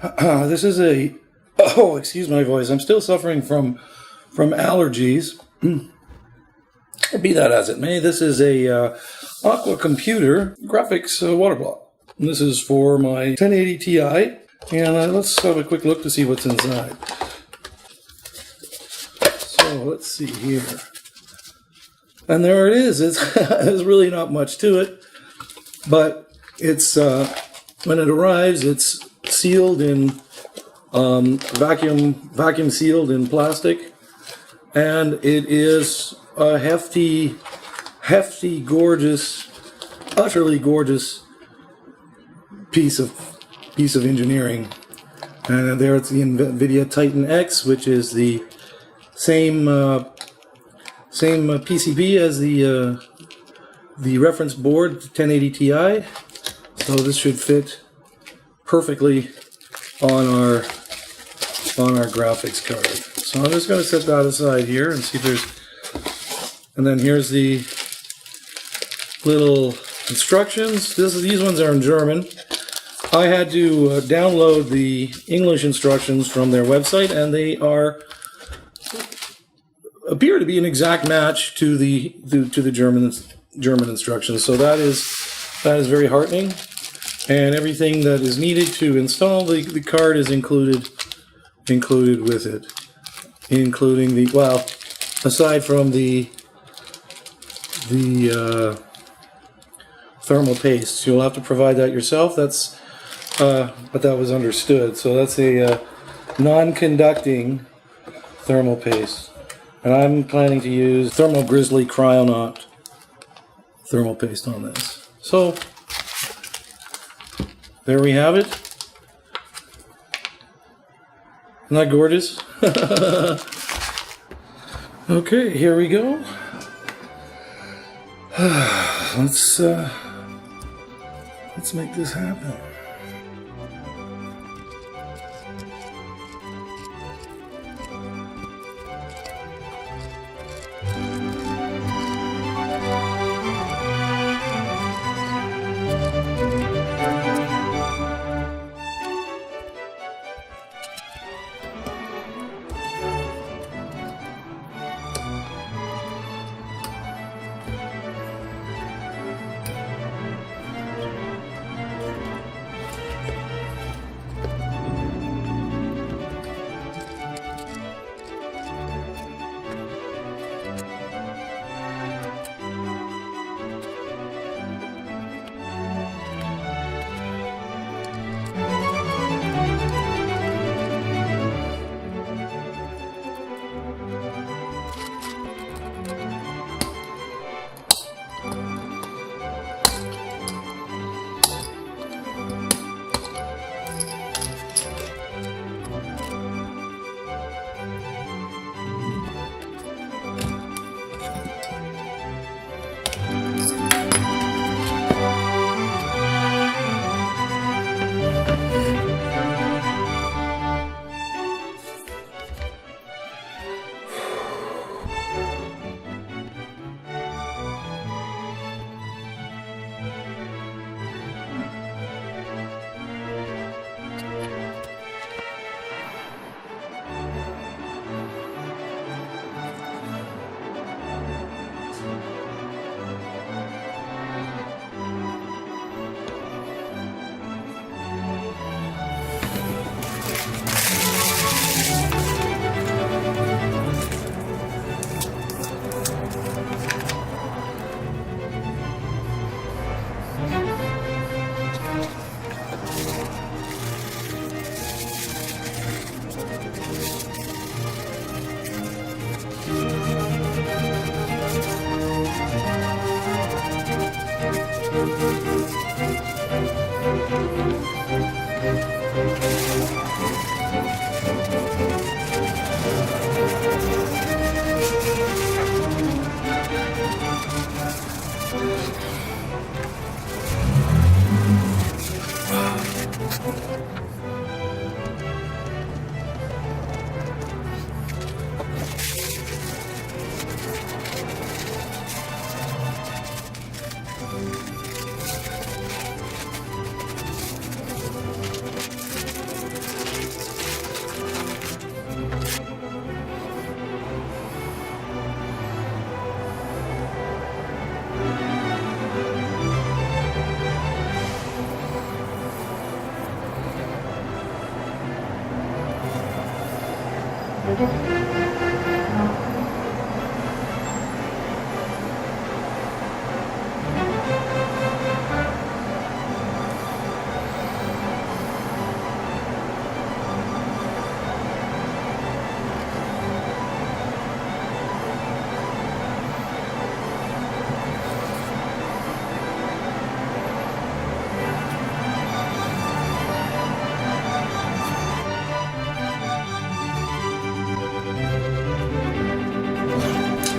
This is a, oh, excuse my voice. I'm still suffering from allergies. Be that as it may, this is a aquacomputer graphics water block. And this is for my 1080 Ti. And let's have a quick look to see what's inside. So let's see here. And there it is. There's really not much to it, but it's when it arrives, it's sealed in vacuum sealed in plastic, and it is a hefty, gorgeous, utterly gorgeous piece of engineering. And there it's the EVGA Titan X, which is the same PCB as the reference board 1080 Ti. So this should fit perfectly on our graphics card. So I'm just going to set that aside here and see if there's. And then here's the little instructions. These ones are in German. I had to download the English instructions from their website, and they appear to be an exact match to the German instructions. So that is very heartening. And everything that is needed to install the card is included with it, including the, well, aside from the thermal paste. You'll have to provide that yourself. That's but that was understood. So that's a non-conducting thermal paste. And I'm planning to use Thermal Grizzly Cryonaut thermal paste on this. So there we have it. Isn't that gorgeous? Okay, here we go. Let's make this happen.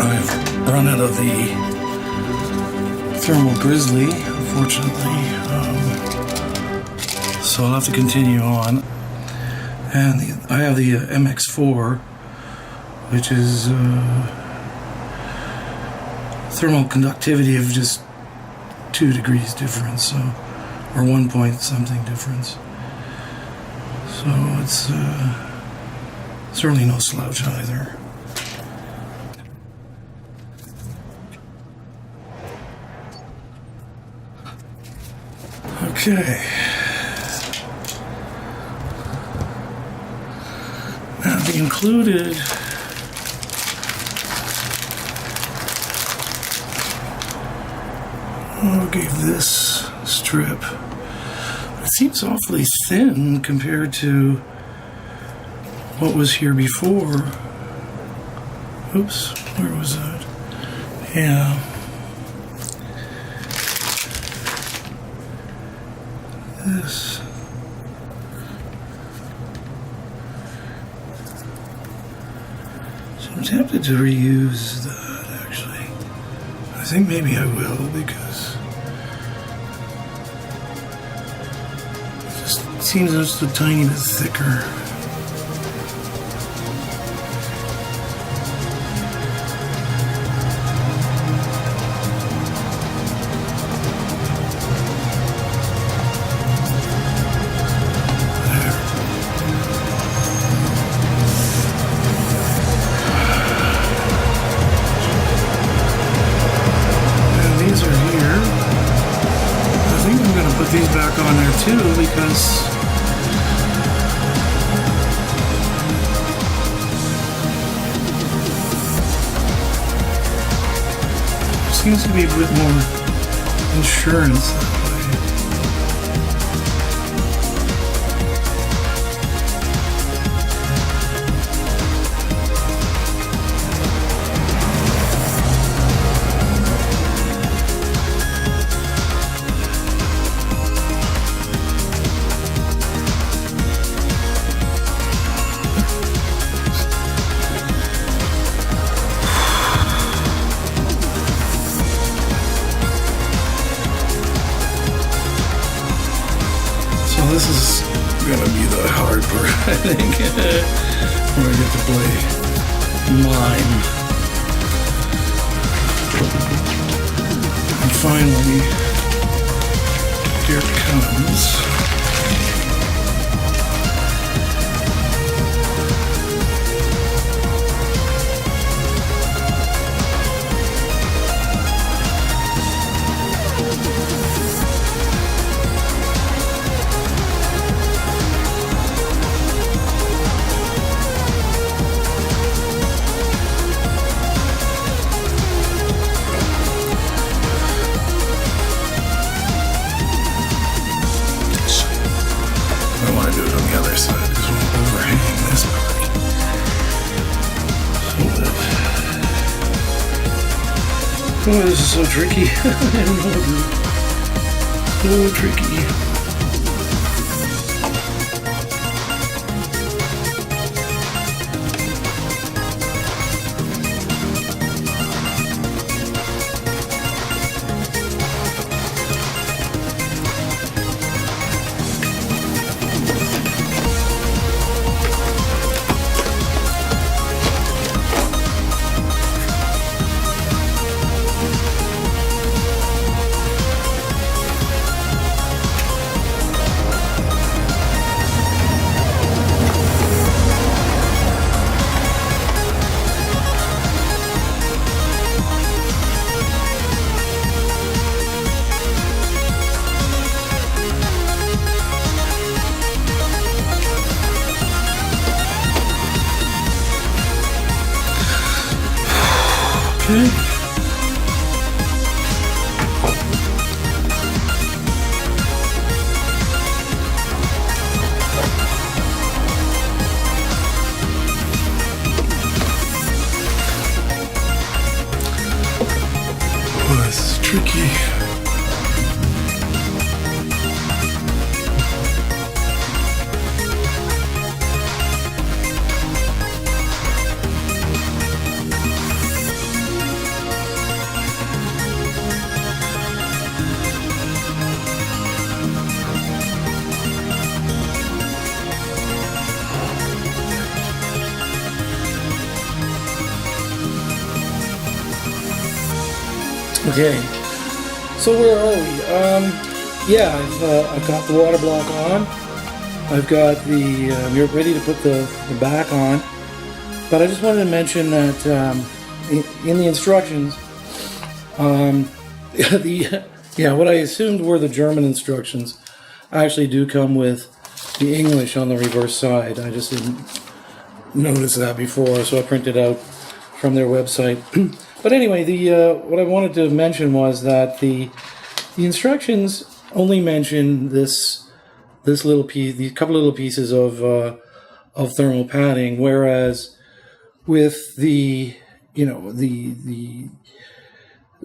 I've run out of the thermal grizzly, unfortunately, so I'll have to continue on. And I have the MX4, which is thermal conductivity of just 2 degrees difference, so, or 1 point something difference. So it's certainly no slouch either. Okay. Now the included gave this strip. It seems awfully thin compared to what was here before. Oops, where was that? Yeah. This. So I'm tempted to reuse that, actually. I think maybe I will, because it just seems just a tiny bit thicker. These back on there too, because there seems to be a bit more insurance that way. This is gonna be the hard part, I think, where I get to play mime. And finally, here it comes. Oh, this is so tricky. I don't know. So tricky. Oh, this is tricky. Okay, so where are we? Yeah, I've got the water block on. I've got the, we're ready to put the back on. But I just wanted to mention that in the instructions, what I assumed were the German instructions actually do come with the English on the reverse side. I just didn't notice that before, so I printed out from their website. But anyway, what I wanted to mention was that the instructions only mention this little piece, these couple little pieces of thermal padding, whereas with the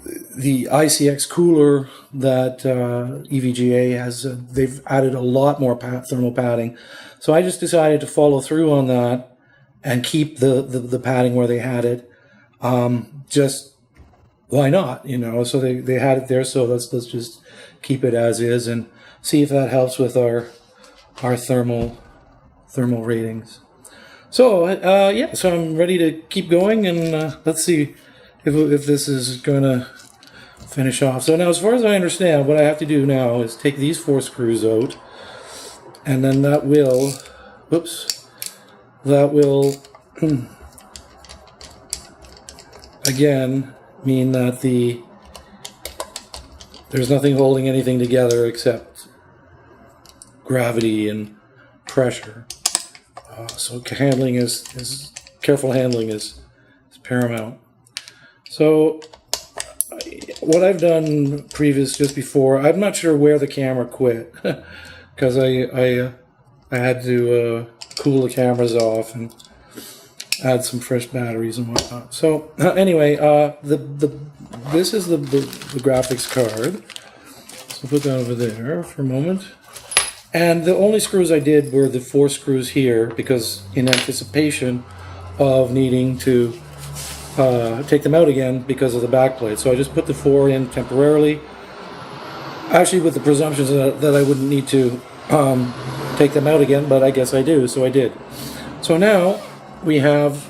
ICX cooler that EVGA has, they've added a lot more thermal padding. So I just decided to follow through on that and keep the padding where they had it. Just why not, so they had it there, so let's just keep it as is and see if that helps with our thermal ratings. So so I'm ready to keep going, and let's see if this is going to finish off. So now, as far as I understand, what I have to do now is take these 4 screws out, and then that will again mean that there's nothing holding anything together except gravity and pressure. So careful handling is paramount. So what I've done just before, I'm not sure where the camera quit because I had to cool the cameras off and add some fresh batteries and whatnot. So anyway, this is the graphics card. So put that over there for a moment. And the only screws I did were the 4 screws here, because in anticipation of needing to take them out again because of the backplate. So I just put the 4 in temporarily, actually with the presumptions that I wouldn't need to take them out again, but I guess I do, so I did. So now we have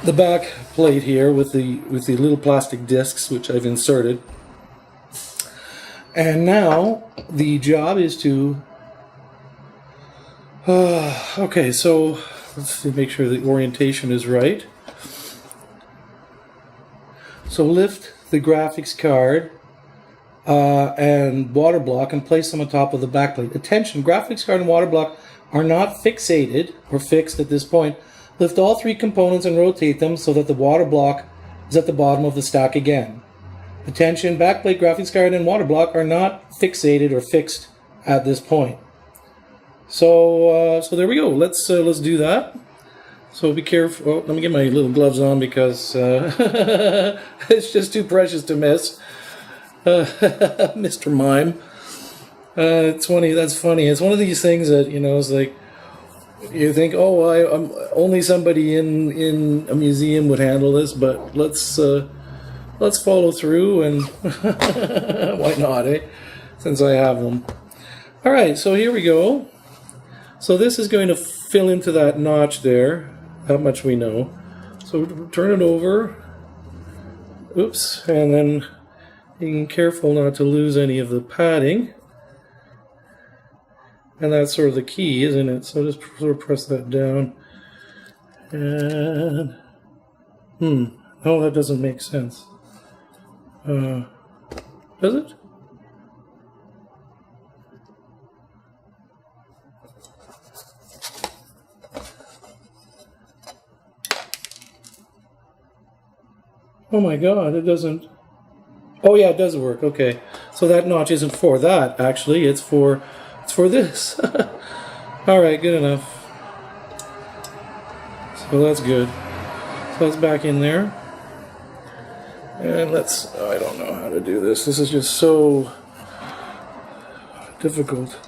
the back plate here with the little plastic discs which I've inserted, and now the job is to okay, so let's make sure the orientation is right. So lift the graphics card and water block and place them on top of the backplate. Attention, graphics card and water block are not fixated or fixed at this point. Lift all 3 components and rotate them so that the water block is at the bottom of the stack again. Attention, backplate, graphics card, and water block are not fixated or fixed at this point. So there we go. Let's do that. So be careful. Oh, let me get my little gloves on because it's just too precious to miss. Mr. Mime. It's funny. That's funny. It's one of these things that, it's like you think, oh, I'm only somebody in a museum would handle this, but let's follow through and why not, eh? Since I have them. All right, so here we go. So this is going to fill into that notch there. That much we know. So turn it over. Oops, and then being careful not to lose any of the padding. And that's sort of the key, isn't it? So just sort of press that down. And no, that doesn't make sense. Does it? Oh my god, it doesn't... Oh yeah, it does work, okay. So that notch isn't for that, actually, it's for this. Alright, good enough. So that's good. So that's back in there. And let's... Oh, I don't know how to do this. This is just so difficult.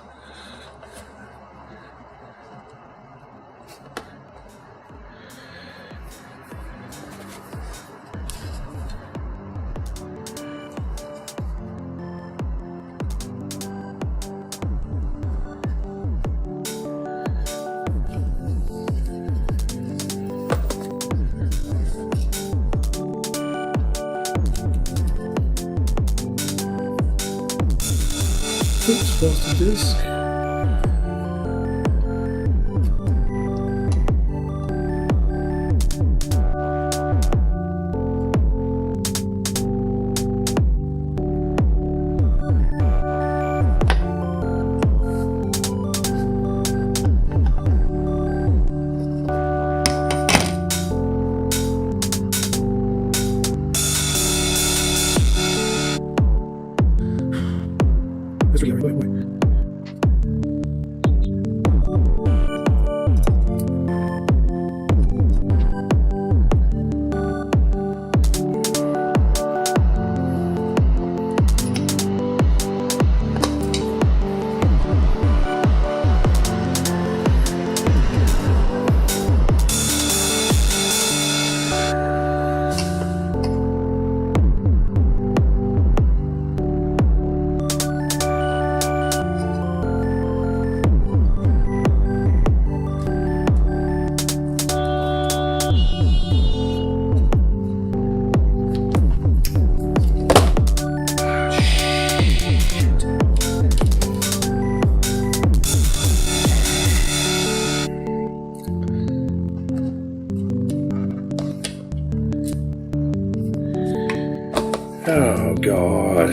Oops, lost the disc. Wait. Oh, God.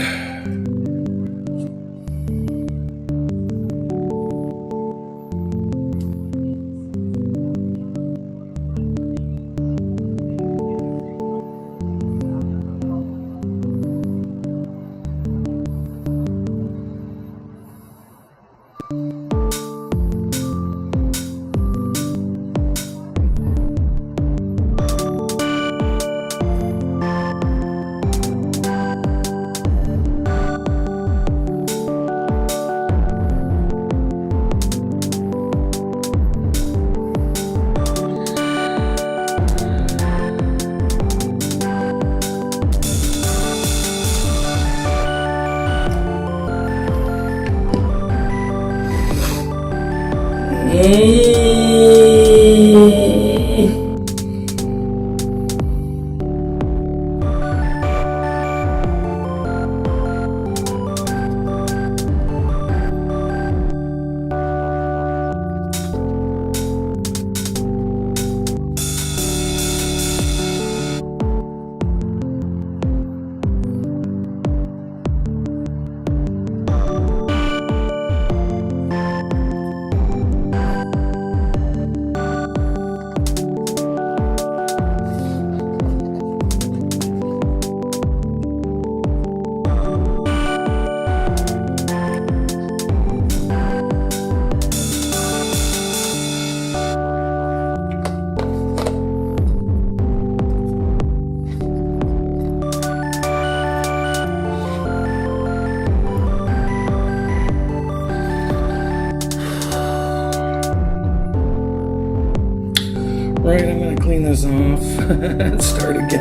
Right, I'm going to clean this off and start again.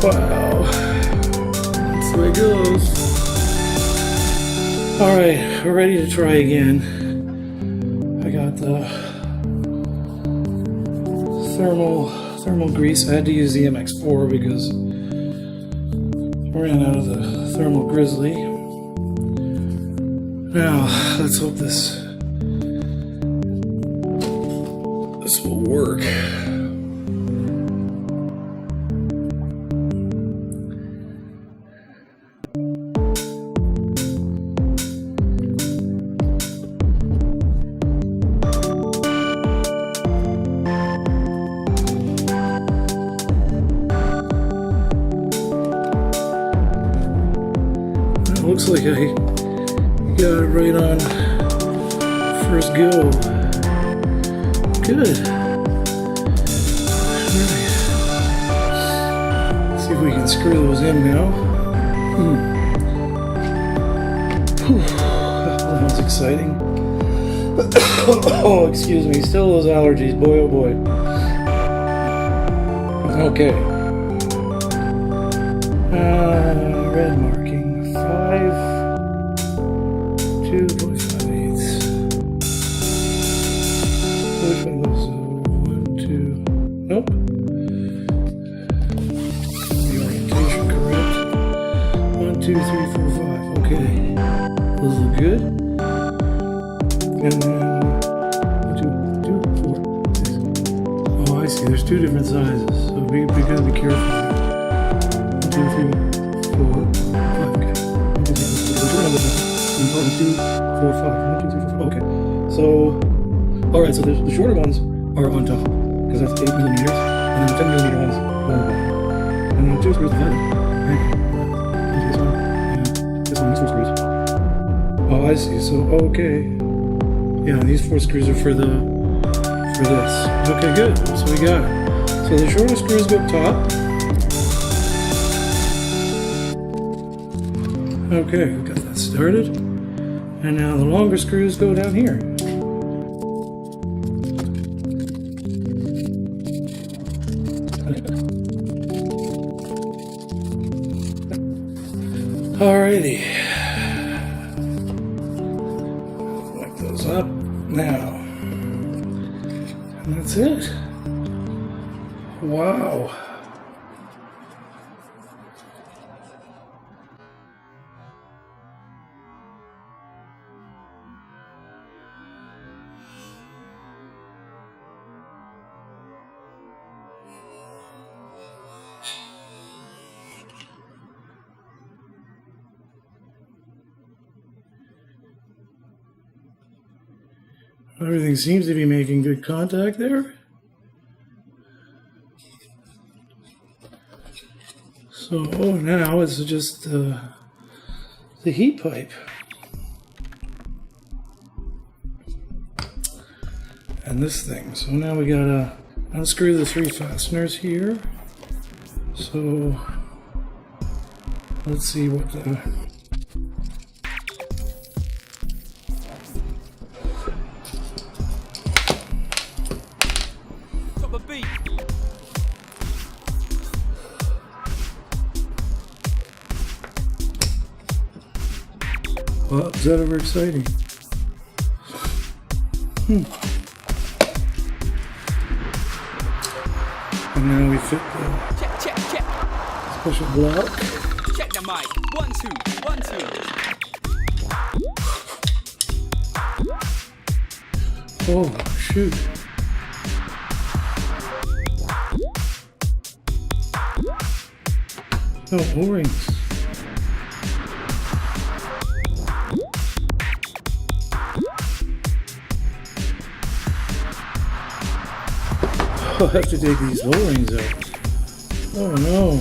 Wow. That's the way it goes. Alright, we're ready to try again. I got the thermal grease. I had to use the MX4 because I ran out of the thermal grizzly. Now, let's hope this will work. looks like I got it right on first go. Good. Alright. See if we can screw those in now. That was exciting. Oh, excuse me. Still those allergies. Boy, oh boy. Okay. Red marking 5, 2.58. Which one goes? 1, 2. Nope. The orientation correct. 1, 2, 3, 4, 5. Okay. Those look good. And then 1, 2, 4, 6. Oh, I see. There's 2 different sizes, so we gotta be careful. 1, 2, 3, 4, 5. Okay. 1, 2, 3, 4, 5. 1, 2, 3, 4, 5. Okay. So, all right. So the shorter ones are on top because that's 8 millimeters, and then the 10 millimeter ones are on the bottom. And then 2 screws together. Right? This one, and this one. These 4 screws. Oh, I see. So okay. Yeah, these 4 screws are for this. Okay, good. So we got it. So the shorter screws go up top. Okay, we got that started. And now the longer screws go down here. Alrighty. Wipe those up now. And that's it. Wow. Everything seems to be making good contact there. So now it's just the heat pipe. And this thing. So now we gotta unscrew the 3 fasteners here. So let's see what the Well, is that ever exciting? And now we fit the check. special block. Check the mic. 1, 2, 1, 2. Oh, shoot. No O-rings. I'll have to take these O-rings out. Oh no.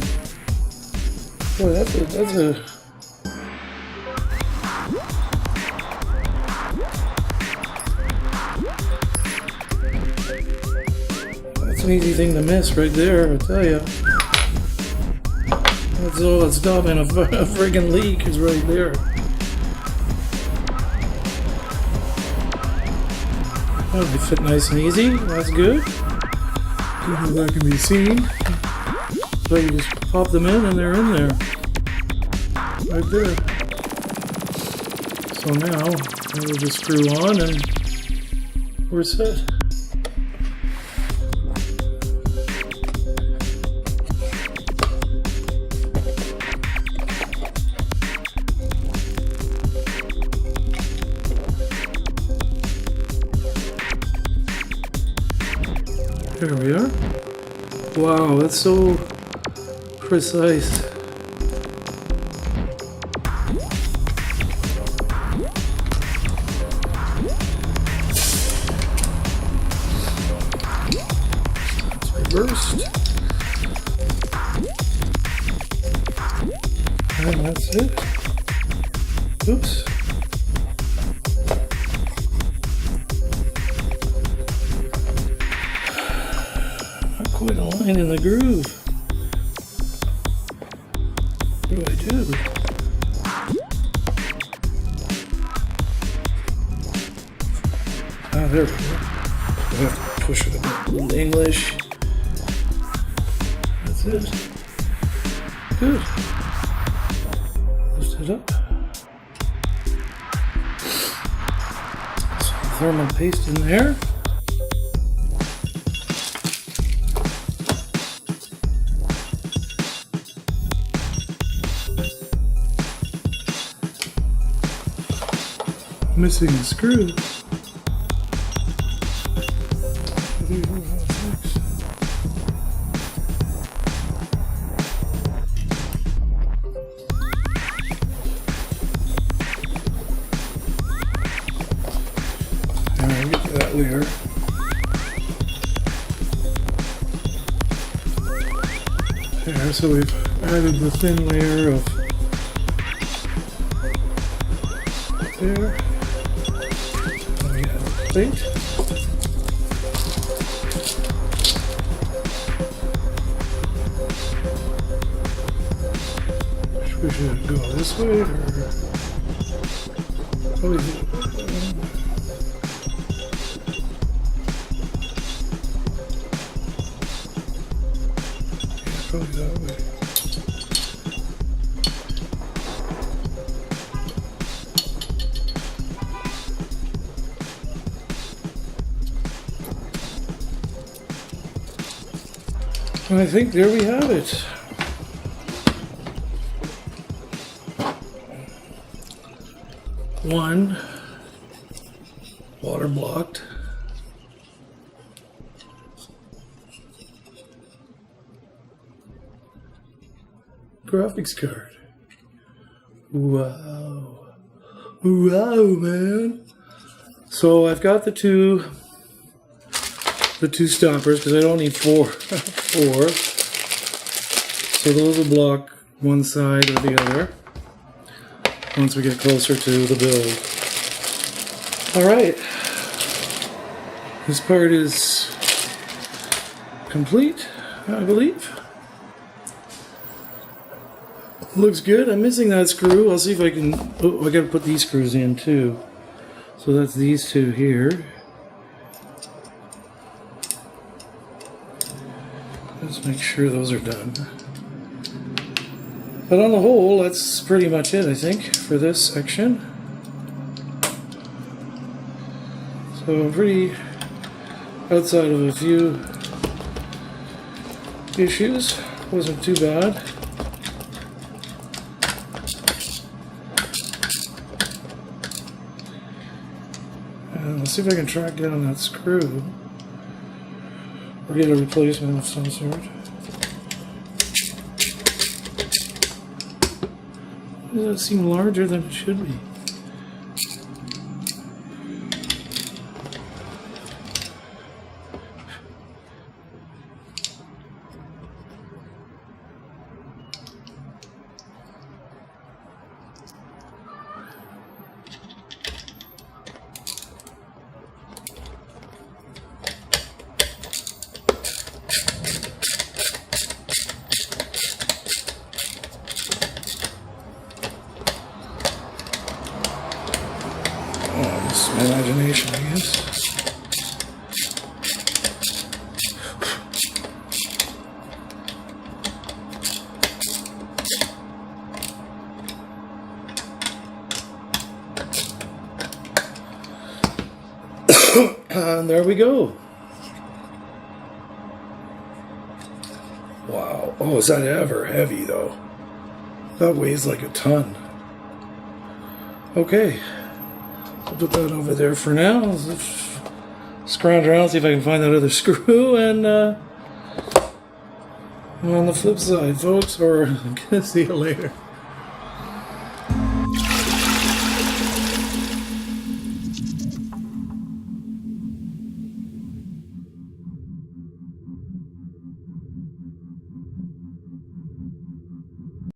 Boy, that's a that's an easy thing to miss right there, I tell you. That's all that's stopping a friggin' leak is right there. Oh, they fit nice and easy. That's good. That can be seen. So you just pop them in and they're in there. Right there. So now we'll just screw on and we're set. There we are. Wow, that's so precise. It's reversed. And that's it. Oops. Not quite a line in the groove. What do I do? Ah, there we go. I have to push it a bit in English. That's it. Good. Lift it up. Some thermal paste in there. Missing a screw. Alright, get to that layer. There, so we've added the thin layer of there. We got a plate. We should go this way or probably probably that way. And I think there we have it. One water blocked. Graphics card. Wow. Wow, man. So I've got the two stoppers because I don't need four. So those will block one side or the other once we get closer to the build. Alright. This part is complete, I believe. Looks good. I'm missing that screw. I'll see if I can... Oh, I gotta put these screws in too. So that's these two here. Let's make sure those are done. But on the whole, that's pretty much it, I think, for this section. So I'm pretty outside of a few issues. Wasn't too bad. And let's see if I can track down that screw or get a replacement of some sort. Does that seem larger than it should be? My imagination, I guess. And there we go. Wow. Oh, is that ever heavy, though? That weighs like a ton. Okay. I'll put that over there for now. Let's scrounge around, see if I can find that other screw, and on the flip side, folks, or I'm gonna see you later.